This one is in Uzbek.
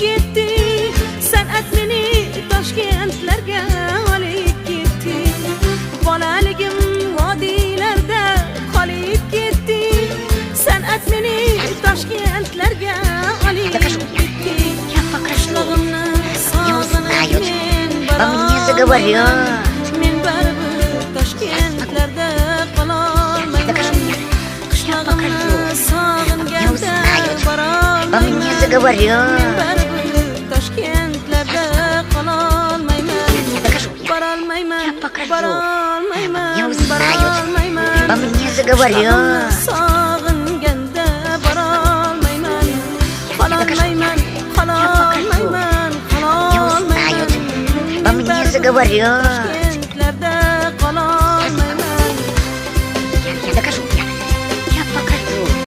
ketdi. San'at meni Toshkentlarga olib ketdi. Bolaligim vodiylarda qolib ketdi. San'at meni Toshkentlarga olib ketdi. Qishlog'imni sog'inib men borolmayman. Men baribir Toshkentlarda qololmayman. Qishlog'imni sog'inganda borolmayman. Baribir Toshkentlarda qololmayman. Borolmayman. Sog'inganda borolmayman. Qololmayman. По мне заговорил.